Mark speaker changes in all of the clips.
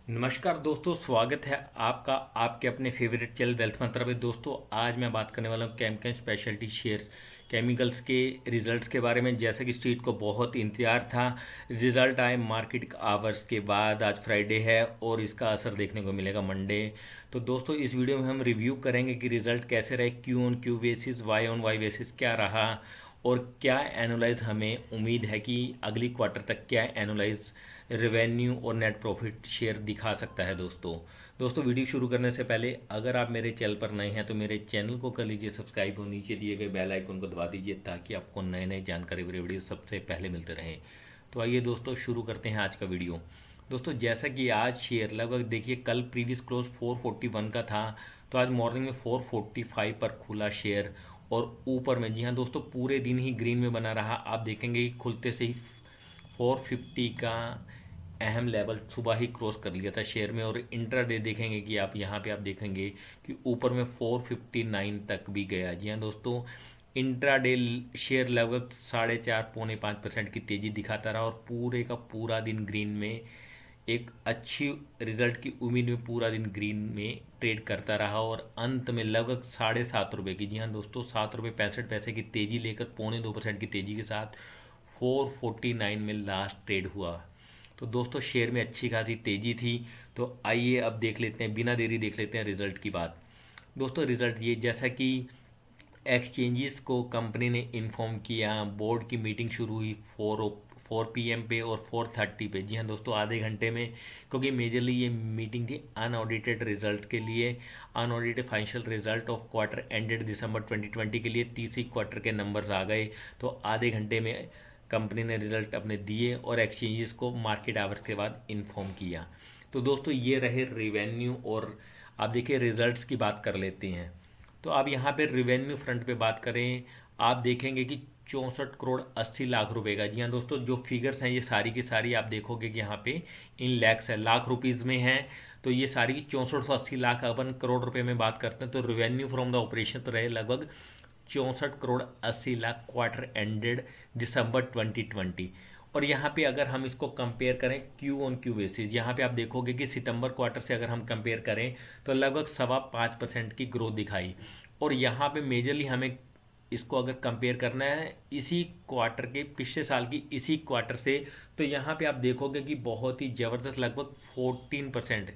Speaker 1: नमस्कार दोस्तों, स्वागत है आपका आपके अपने फेवरेट चैनल वेल्थ मंत्र में। दोस्तों आज मैं बात करने वाला हूँ केमिकल स्पेशलिटी शेयर केमिकल्स के रिजल्ट्स के बारे में। जैसा कि स्ट्रीट को बहुत इंतजार था, रिजल्ट आए मार्केट आवर्स के बाद। आज फ्राइडे है और इसका असर देखने को मिलेगा मंडे। तो दोस्तों इस वीडियो में हम रिव्यू करेंगे कि रिजल्ट कैसे रहे, Q on Q basis, Y on Y basis क्या रहा, और क्या एनालाइज हमें उम्मीद है कि अगली क्वार्टर तक क्या एनालाइज रेवेन्यू और नेट प्रॉफिट शेयर दिखा सकता है। दोस्तों वीडियो शुरू करने से पहले अगर आप मेरे चैनल पर नए हैं तो मेरे चैनल को कर लीजिए सब्सक्राइब और नीचे दिए गए बेल आइकन को दबा दीजिए ताकि आपको नए नए जानकारी वाले वीडियो सबसे पहले मिलते रहें। तो आइए दोस्तों शुरू करते हैं आज का वीडियो। दोस्तों जैसा कि आज शेयर लगभग देखिए, कल प्रीवियस क्लोज 441 का था, तो आज मॉर्निंग में 445 पर खुला शेयर और ऊपर में, जी हाँ दोस्तों, पूरे दिन ही ग्रीन में बना रहा। आप देखेंगे कि खुलते से ही 450 का अहम लेवल सुबह ही क्रॉस कर लिया था शेयर में, और इंट्राडे देखेंगे कि आप यहाँ पे आप देखेंगे कि ऊपर में 459 तक भी गया। जी हाँ दोस्तों, इंट्राडे शेयर लगभग 4.5-4.5% की तेजी दिखाता रहा और पूरे का पूरा दिन ग्रीन में, एक अच्छी रिजल्ट की उम्मीद में पूरा दिन ग्रीन में ट्रेड करता रहा, और अंत में लगभग 7.5 रुपये की, जी हाँ दोस्तों, 7 रुपये 65 पैसे की तेजी लेकर 0.25% की तेजी के साथ 449 में लास्ट ट्रेड हुआ। तो दोस्तों शेयर में अच्छी खासी तेजी थी। तो आइए अब देख लेते हैं, बिना देरी देख लेते हैं रिजल्ट की बात। दोस्तों रिजल्ट ये, जैसा कि एक्सचेंजेस को कंपनी ने इन्फॉर्म किया, बोर्ड की मीटिंग शुरू हुई 4 PM पे और 4:30 पे। जी हाँ दोस्तों, आधे घंटे में, क्योंकि मेजरली ये मीटिंग थी अनऑडिटेड रिजल्ट के लिए, unaudited financial result of quarter ended December 2020 के लिए। तीसरी क्वार्टर के नंबर्स आ गए, तो आधे घंटे में कंपनी ने रिजल्ट अपने दिए और एक्सचेंजेस को मार्केट आवर्स के बाद इन्फॉर्म किया। तो दोस्तों ये रहे रेवेन्यू, और आप देखिए रिजल्ट्स की बात कर लेते हैं। तो आप यहाँ पे रेवेन्यू फ्रंट पे बात करें, आप देखेंगे कि 64 करोड़ 80 लाख रुपए का। जी हाँ दोस्तों, जो फिगर्स हैं ये सारी की सारी आप देखोगे कि यहाँ पे इन लैक्स है, लाख रुपीज़ में है। तो ये सारी की 6480 लाख, अपन करोड़ रुपए में बात करते हैं तो रेवेन्यू फ्रॉम द ऑपरेशन तो रहे लगभग 64 crore 80 lakh quarter ended December 2020। और यहाँ पे अगर हम इसको कंपेयर करें क्यू ऑन क्यू बेसिस, यहाँ पे आप देखोगे कि सितंबर क्वार्टर से अगर हम कंपेयर करें तो लगभग 5.25% की ग्रोथ दिखाई। और यहाँ पे मेजरली हमें इसको अगर कंपेयर करना है इसी क्वार्टर के पिछले साल की इसी क्वार्टर से, तो यहाँ पे आप देखोगे कि बहुत ही ज़बरदस्त लगभग 14%।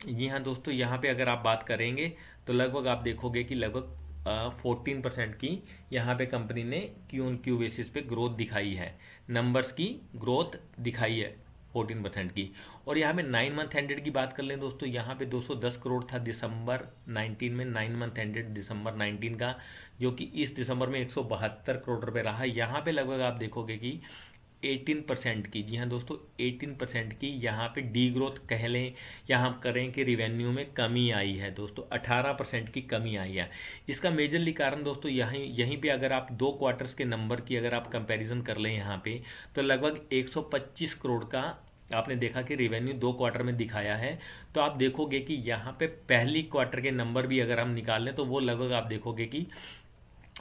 Speaker 1: जी हाँ दोस्तों, यहाँ पे अगर आप बात करेंगे तो लगभग आप देखोगे कि लगभग 14% की यहाँ पे कंपनी ने क्यू ऑन क्यू बेसिस पे ग्रोथ दिखाई है, नंबर्स की ग्रोथ दिखाई है 14% की। और यहाँ पे 9 मंथ एंडेड की बात कर लें दोस्तों, यहाँ पे 210 करोड़ था दिसंबर 19 में, 9 मंथ एंडेड दिसंबर 19 का, जो कि इस दिसंबर में 172 करोड़ रुपए रहा। यहाँ पे लगभग आप देखोगे कि 18% की, जी हाँ दोस्तों, 18% की यहाँ पे डी ग्रोथ कह लें या हम करें कि रिवेन्यू में कमी आई है दोस्तों, 18% की कमी आई है। इसका मेजरली कारण दोस्तों यहीं यहीं पे अगर आप 2 क्वार्टर्स के नंबर की अगर आप कंपैरिजन कर लें यहाँ पे, तो लगभग 125 करोड़ का आपने देखा कि रेवेन्यू 2 क्वार्टर में दिखाया है। तो आप देखोगे कि यहाँ पे पहली क्वार्टर के नंबर भी अगर हम निकाल लें तो वो लगभग आप देखोगे कि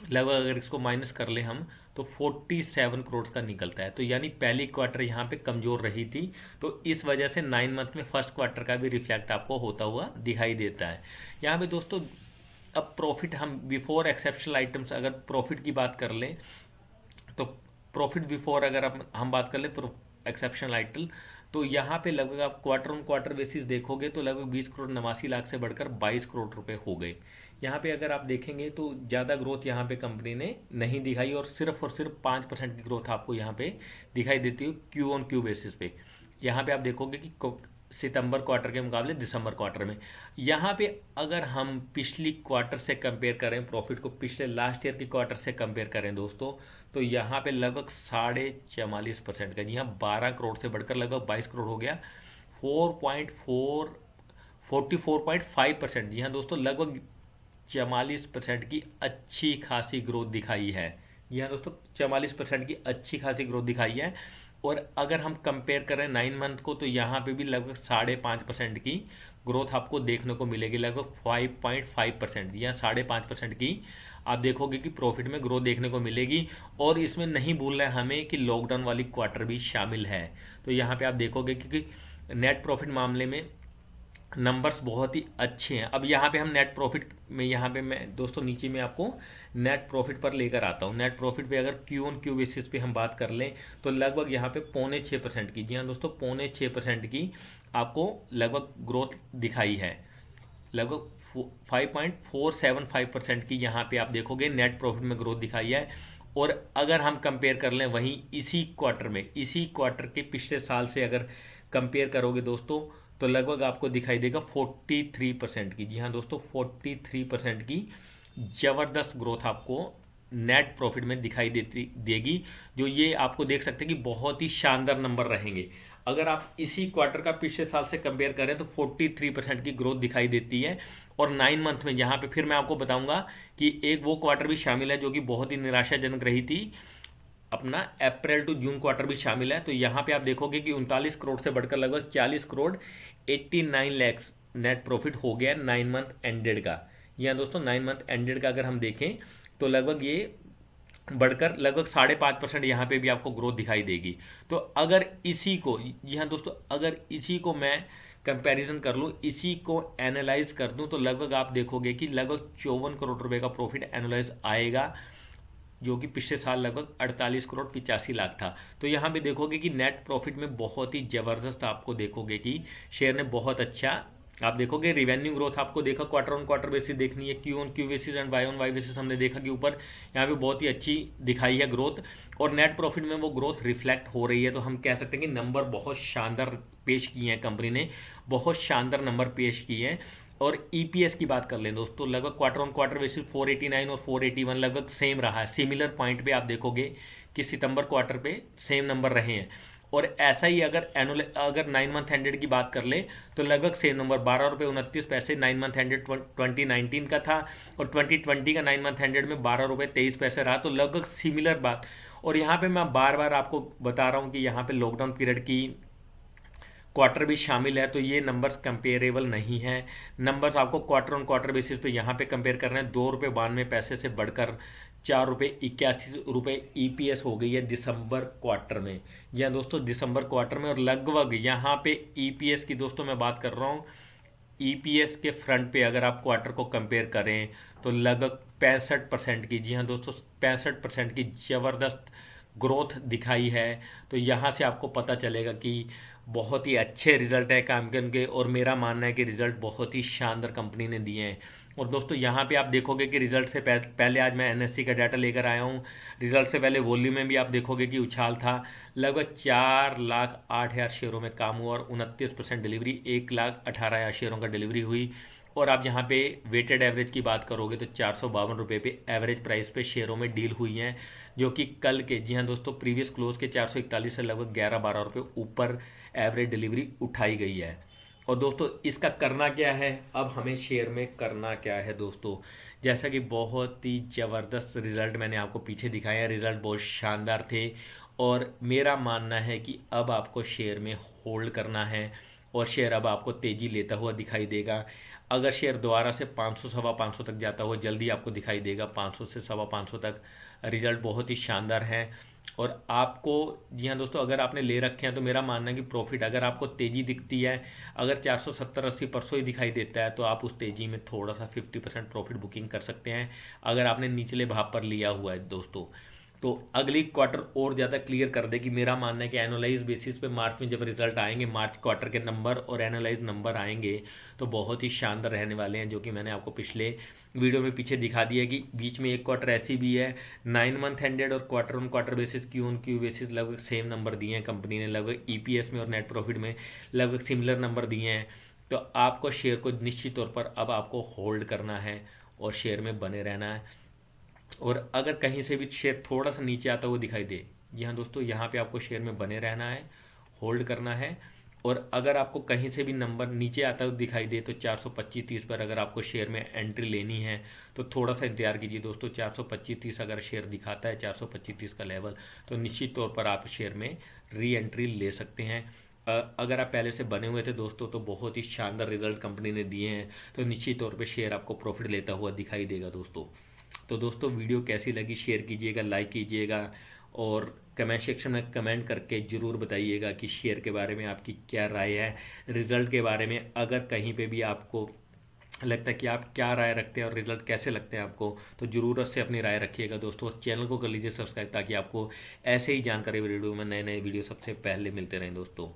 Speaker 1: लगभग अगर इसको माइनस कर ले हम तो 47 करोड़ का निकलता है। तो यानी पहली क्वार्टर यहाँ पे कमजोर रही थी, तो इस वजह से 9 मंथ में फर्स्ट क्वार्टर का भी रिफ्लेक्ट आपको होता हुआ दिखाई देता है यहाँ पे दोस्तों। अब प्रॉफिट, हम बिफोर एक्सेप्शनल आइटम्स अगर प्रॉफिट की बात कर लें तो प्रॉफिट बिफोर अगर हम बात कर लें एक्सेप्शनल आइटम, तो यहाँ पे लगभग आप क्वार्टर ऑन क्वार्टर बेसिस देखोगे तो लगभग 20 करोड़ 89 लाख से बढ़कर 22 करोड़ रुपए हो गए। यहाँ पे अगर आप देखेंगे तो ज़्यादा ग्रोथ यहाँ पे कंपनी ने नहीं दिखाई, और सिर्फ 5% की ग्रोथ आपको यहाँ पे दिखाई देती है क्यू ऑन क्यू बेसिस पे। यहाँ पे आप देखोगे कि सितंबर क्वार्टर के मुकाबले दिसंबर क्वार्टर में, यहाँ पे अगर हम पिछली क्वार्टर से कंपेयर करें प्रॉफिट को, पिछले लास्ट ईयर की क्वार्टर से कंपेयर करें दोस्तों, तो यहाँ पे लगभग 44.5% का, जी हाँ, 12 करोड़ से बढ़कर लगभग 22 करोड़ हो गया, 44.5%। जी हाँ दोस्तों, लगभग 44% की अच्छी खासी ग्रोथ दिखाई है। जी हाँ दोस्तों, 44% की अच्छी खासी ग्रोथ दिखाई है। और अगर हम कंपेयर करें 9 मंथ को, तो यहाँ पे भी लगभग 5.5% की ग्रोथ आपको देखने को मिलेगी, लगभग 5.5%, या 5.5% की आप देखोगे कि प्रॉफिट में ग्रोथ देखने को मिलेगी। और इसमें नहीं भूलना है हमें कि लॉकडाउन वाली क्वार्टर भी शामिल है। तो यहाँ पे आप देखोगे कि नेट प्रॉफिट मामले में नंबर्स बहुत ही अच्छे हैं। अब यहाँ पे हम नेट प्रॉफिट में, यहाँ पे मैं दोस्तों नीचे में आपको नेट प्रॉफिट पर लेकर आता हूँ। नेट प्रॉफिट पे अगर क्यू ऑन क्यू बेसिस पे हम बात कर लें तो लगभग यहाँ पे 5.25% की, जी हाँ दोस्तों 5.25% की आपको लगभग ग्रोथ दिखाई है। लगभग 5.475% की यहाँ पे आप देखोगे नेट प्रॉफिट में ग्रोथ दिखाई है। और अगर हम कंपेयर कर लें वहीं इसी क्वार्टर में, इसी क्वार्टर के पिछले साल से अगर कंपेयर करोगे दोस्तों तो लगभग आपको दिखाई देगा 43% की, जी हाँ दोस्तों 43% की जबरदस्त ग्रोथ आपको नेट प्रॉफिट में दिखाई देगी। जो ये आपको देख सकते हैं कि बहुत ही शानदार नंबर रहेंगे। अगर आप इसी क्वार्टर का पिछले साल से कंपेयर करें तो 43% की ग्रोथ दिखाई देती है। और 9 मंथ में यहाँ पे फिर मैं आपको बताऊंगा कि एक वो क्वार्टर भी शामिल है जो कि बहुत ही निराशाजनक रही थी, अपना अप्रैल टू जून क्वार्टर भी शामिल है। तो यहाँ पे आप देखोगे कि 39 करोड़ से बढ़कर लगभग 40 करोड़ 89 लैक्स नेट प्रॉफिट हो गया 9 मंथ एंडेड का। यहाँ दोस्तों 9 मंथ एंडेड का अगर हम देखें तो लगभग ये बढ़कर लगभग 5.5% यहाँ पे भी आपको ग्रोथ दिखाई देगी। तो अगर इसी को, जी हाँ दोस्तों, अगर इसी को मैं कंपैरिजन कर लूँ, इसी को एनालाइज कर दूँ तो लगभग आप देखोगे कि लगभग 54 करोड़ रुपए का प्रॉफिट एनालाइज आएगा, जो कि पिछले साल लगभग 48 करोड़ 85 लाख था। तो यहाँ पे देखोगे कि नेट प्रॉफिट में बहुत ही जबरदस्त आपको देखोगे कि शेयर ने बहुत अच्छा, आप देखोगे रिवेन्यू ग्रोथ आपको देखा क्वार्टर ऑन क्वार्टर बेसिस देखनी है, Q on Q basis and Y on Y basis हमने देखा कि ऊपर यहाँ पे बहुत ही अच्छी दिखाई है ग्रोथ, और नेट प्रॉफिट में वो ग्रोथ रिफ्लेक्ट हो रही है। तो हम कह सकते हैं कि नंबर बहुत शानदार पेश किए हैं, कंपनी ने बहुत शानदार नंबर पेश किए हैं। और ईपीएस की बात कर लें दोस्तों, लगभग क्वार्टर ऑन क्वार्टर बेसिस 489 और 481 लगभग सेम रहा है। सिमिलर पॉइंट पे आप देखोगे कि सितंबर क्वार्टर पे सेम नंबर रहे हैं। और ऐसा ही अगर एनुअल, अगर 9 मंथ एंडेड की बात कर ले तो लगभग सेम नंबर 12 रुपये 29 पैसे 9 मंथ एंडेड 2019 का था, और 2020 का 9 मंथ एंडेड में 12 रुपये 23 पैसे रहा। तो लगभग सिमिलर बात। और यहाँ पे मैं बार बार आपको बता रहा हूँ कि यहाँ पे लॉकडाउन पीरियड की क्वार्टर भी शामिल है, तो ये नंबर्स कंपेरेबल नहीं है। नंबर्स आपको क्वार्टर ऑन क्वार्टर बेसिस पे यहाँ पे कंपेयर करना है। 2 रुपये 92 पैसे से बढ़कर 4 रुपये 81 रुपये ईपीएस हो गई है दिसंबर क्वार्टर में, या दोस्तों दिसंबर क्वार्टर में। और लगभग यहाँ पे ईपीएस की दोस्तों मैं बात कर रहा हूँ, ईपीएस के फ्रंट पे अगर आप क्वार्टर को कंपेयर करें तो लगभग 65% की, जी हाँ दोस्तों 65% की जबरदस्त ग्रोथ दिखाई है। तो यहाँ से आपको पता चलेगा कि बहुत ही अच्छे रिजल्ट है कैमकन के, और मेरा मानना है कि रिजल्ट बहुत ही शानदार कंपनी ने दिए हैं। और दोस्तों यहाँ पे आप देखोगे कि रिजल्ट से पहले आज मैं एनएससी का डाटा लेकर आया हूँ। रिजल्ट से पहले वॉल्यूम में भी आप देखोगे कि उछाल था, लगभग 4,08,000 शेयरों में काम हुआ और 29% डिलीवरी, 1,18,000 शेयरों का डिलीवरी हुई। और आप यहाँ पे वेटेड एवरेज की बात करोगे तो 452 रुपये पे एवरेज प्राइस पे शेयरों में डील हुई हैं, जो कि कल के, जी हाँ दोस्तों, प्रीवियस क्लोज के 441 से लगभग 11-12 रुपये ऊपर एवरेज डिलीवरी उठाई गई है। और दोस्तों इसका करना क्या है, अब हमें शेयर में करना क्या है दोस्तों, जैसा कि बहुत ही ज़बरदस्त रिजल्ट मैंने आपको पीछे दिखाया, रिजल्ट बहुत शानदार थे। और मेरा मानना है कि अब आपको शेयर में होल्ड करना है, और शेयर अब आपको तेज़ी लेता हुआ दिखाई देगा। अगर शेयर दोबारा से 500 सवा 500 तक जाता हुआ जल्दी आपको दिखाई देगा, 500 से सवा 500 तक रिजल्ट बहुत ही शानदार है। और आपको, जी हाँ दोस्तों, अगर आपने ले रखे हैं तो मेरा मानना है कि प्रॉफिट, अगर आपको तेज़ी दिखती है, अगर 470-80 परसों ही दिखाई देता है तो आप उस तेज़ी में थोड़ा सा 50% प्रॉफिट बुकिंग कर सकते हैं, अगर आपने निचले भाव पर लिया हुआ है दोस्तों। तो अगली क्वार्टर और ज़्यादा क्लियर कर दे कि मेरा मानना है कि एनालाइज बेसिस पे मार्च में जब रिजल्ट आएंगे, मार्च क्वार्टर के नंबर और एनालाइज नंबर आएंगे तो बहुत ही शानदार रहने वाले हैं, जो कि मैंने आपको पिछले वीडियो में पीछे दिखा दिया कि बीच में एक क्वार्टर ऐसी भी है। 9 मंथ एंडेड और quarter on quarter basis, Q on Q basis लगभग सेम नंबर दिए हैं कंपनी ने, लगभग ईपीएस में और नेट प्रॉफिट में लगभग सिमिलर नंबर दिए हैं। तो आपको शेयर को निश्चित तौर पर अब आपको होल्ड करना है और शेयर में बने रहना है। और अगर कहीं से भी शेयर थोड़ा सा नीचे आता हुआ दिखाई दे, जी हाँ दोस्तों, यहाँ पे आपको शेयर में बने रहना है, होल्ड करना है। और अगर आपको कहीं से भी नंबर नीचे आता हुआ दिखाई दे तो 425-30 पर अगर आपको शेयर में एंट्री लेनी है तो थोड़ा सा इंतजार कीजिए दोस्तों। 425-30 अगर शेयर दिखाता है, 425-30 का लेवल, तो निश्चित तौर पर आप शेयर में री एंट्री ले सकते हैं। अगर आप पहले से बने हुए थे दोस्तों तो बहुत ही शानदार रिजल्ट कंपनी ने दिए हैं, तो निश्चित तौर पर शेयर आपको प्रॉफिट लेता हुआ दिखाई देगा दोस्तों। तो दोस्तों वीडियो कैसी लगी शेयर कीजिएगा, लाइक कीजिएगा, और कमेंट सेक्शन में कमेंट करके ज़रूर बताइएगा कि शेयर के बारे में आपकी क्या राय है, रिज़ल्ट के बारे में। अगर कहीं पे भी आपको लगता है कि आप क्या राय रखते हैं और रिजल्ट कैसे लगते हैं आपको, तो ज़रूर से अपनी राय रखिएगा दोस्तों। चैनल को कर लीजिए सब्सक्राइब ताकि आपको ऐसे ही जानकारी वीडियो में नए नए वीडियो सबसे पहले मिलते रहें दोस्तों।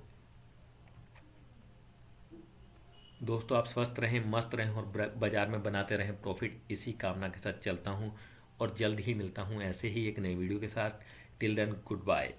Speaker 1: दोस्तों आप स्वस्थ रहें, मस्त रहें और बाजार में बनाते रहें प्रॉफिट, इसी कामना के साथ चलता हूँ और जल्द ही मिलता हूँ ऐसे ही एक नई वीडियो के साथ। Till then good bye.